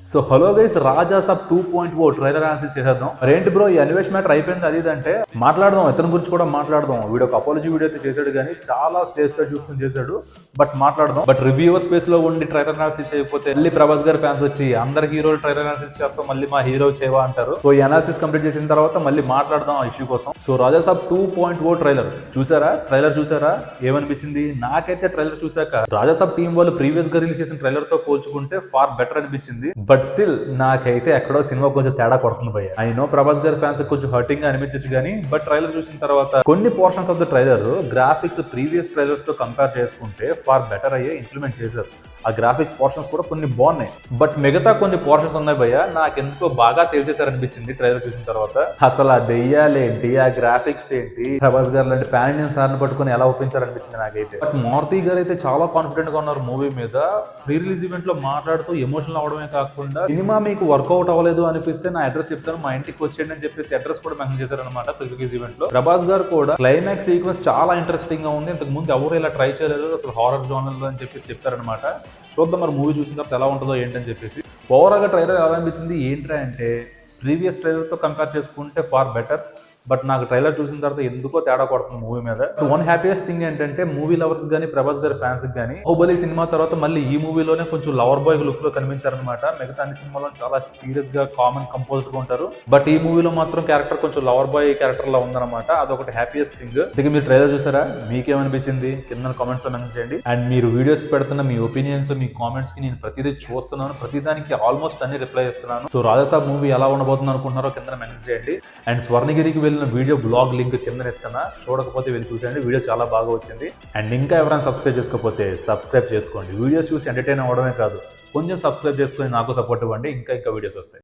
So hello guys, రాజా sub 2.0 trailer analysis చేసేద్దాం. ఏంటి bro ఈ అన్వేష్ మ్యాటర్ అయిపోయింది అది ఇది అంటే మాట్లాడదాం, ఇతని గురించి కూడా మాట్లాడదాం. వీడియో ఒక అపాలజీ వీడియో అయితే చేశాడు కానీ చాలా సేఫ్ గా చూసుకుని చేశాడు. బట్ మాట్లాడదాం. బట్ రివ్యూవర్ స్పేస్ లో ఉండి ట్రైలర్ అనాలిసిస్ చేయకపోతే మళ్ళీ ప్రభాస్ గారి ఫ్యాన్స్ వచ్చి అందరు హీరోలు ట్రైలర్ అనాలిసిస్ చేస్తాం, మళ్ళీ మా హీరో చేయవా అంటారు. సో ఈ అనాలిసిస్ కంప్లీట్ చేసిన తర్వాత మళ్ళీ మాట్లాడదాం ఆ ఇష్యూ కోసం. సో రాజా సబ్ 2.0 ట్రైలర్ చూసారా ఏమనిపించింది? నాకైతే ట్రైలర్ చూసాక రాజా సబ్ టీం వాళ్ళు ప్రీవియస్ గా రిలీజ్ చేసిన ట్రైలర్ తో పోల్చుకుంటే ఫార్ బెటర్ అనిపించింది. బట్ స్టిల్ నాకైతే ఎక్కడో సినిమా కొంచెం తేడా కొడుతుంది భయ్య. ఐ నో ప్రభాస్ గారి ఫ్యాన్స్ కొంచెం హర్టింగ్ గా అనిపించచ్చు కానీ బట్ ట్రైలర్ చూసిన తర్వాత కొన్ని portions of the trailer graphics previous trailers తో కంపేర్ చేసుకుంటే ఫార్ బెటర్ అయ్యే ఇంప్లిమెంట్ చేశారు. ఆ గ్రాఫిక్స్ పోర్షన్స్ కూడా కొన్ని బాగున్నాయి. బట్ మిగతా కొన్ని పోర్షన్స్ ఉన్నాయి భయ్య, నాకు ఎందుకో బాగా తేల్చేశారనిపించింది ట్రైలర్ చూసిన తర్వాత. అసలు ఆ దెయ్యాలేంటి, ఆ గ్రాఫిక్స్ ఏంటి, ప్రభాస్ గారు లాంటి పాన్ ఇండియన్ స్టార్ ని పట్టుకుని ఎలా ఒప్పించారనిపించింది నాకైతే. బట్ మారుతి గారు అయితే చాలా కాన్ఫిడెంట్ గా ఉన్నారు మూవీ మీద. ప్రీ రిలీజ్ ఈవెంట్ లో మాట్లాడుతూ ఎమోషనల్ అవడమే కాకుండా సినిమా మీకు వర్కౌట్ అవ్వలేదు అనిపిస్తే నా అడ్రస్ చెప్తాను, మా ఇంటికి వచ్చేయండి అని చెప్పేసి అడ్రస్ కూడా మెన్షన్ చేశారనమాట ప్రీ రిలీజ్ ఈవెంట్ లో. ప్రభాస్ గారు కూడా క్లైమాక్స్ సీక్వెన్స్ చాలా ఇంట్రెస్టింగ్ గా ఉంది, ఇంతకు ముందు ఎవరు ఇలా ట్రై చేయలేదు అసలు హారర్ జోనర్ అని చెప్పేసి చెప్పారనమాట. చూద్దాం మరి మూవీ చూసిన తర్వాత ఎలా ఉంటుందో ఏంటని చెప్పేసి. ఓవరాల్ గా ట్రైలర్ ఎలా అనిపించింది ఏంట్రా అంటే ప్రీవియస్ ట్రైలర్ తో కంపేర్ చేసుకుంటే ఫార్ బెటర్. బట్ నాకు ట్రైలర్ చూసిన తర్వాత ఎందుకో తేడా కొడుతుంది మూవీ మీద. వన్ హ్యాపీయెస్ట్ థింగ్ ఏంటంటే మూవీ లవర్స్ గానీ ప్రభాస్ గారి ఫ్యాన్స్ గానీ బాహుబలి సినిమా తర్వాత మళ్ళీ ఈ మూవీలోనే కొంచెం లవర్ బాయ్ లుక్ లో కనిపించారనమాట. మిగతా అన్ని సినిమాలో చాలా సీరియస్ గా కామన్ కంపోజ్డ్ గా ఉంటారు. బట్ ఈ మూవీలో మాత్రం క్యారెక్టర్ కొంచెం లవర్ బాయ్ క్యారెక్టర్ లా ఉందన్నమాట. అదొకటి హ్యాపీయెస్ట్ థింగ్. అందుకే మీరు ట్రైలర్ చూసారా, మీకేమనిపించింది కింద కామెంట్స్ లో మెన్షన్ చేయండి. అండ్ మీరు వీడియోస్ పెడుతున్న మీ ఒపీనియన్స్, మీ కామెంట్స్ కి నేను ప్రతిదీ చూస్తున్నాను, ప్రతిదానికి ఆల్మోస్ట్ అన్ని రిప్లై చేస్తున్నాను. సో రాజాసాబ్ మూవీ ఎలా ఉండబోతుంది అనుకుంటున్నారో కింద మెన్షన్ చేయండి. అండ్ స్వర్ణగిరికి వెళ్ళిన వీడియో బ్లాగ్ లింక్ కింద ఇస్తున్నా, చూడకపోతే వెళ్ళి చూసేయండి. వీడియో చాలా బాగా వచ్చింది. అండ్ ఇంకా ఎవరైనా సబ్స్క్రైబ్ చేసుకోకపోతే సబ్స్క్రైబ్ చేసుకోండి. వీడియోస్ చూసి ఎంటర్టైన్ అవ్వడమే కాదు, కొంచెం సబ్స్క్రైబ్ చేసుకొని నాకు సపోర్ట్ ఇవ్వండి. ఇంకా వీడియోస్ వస్తాయి.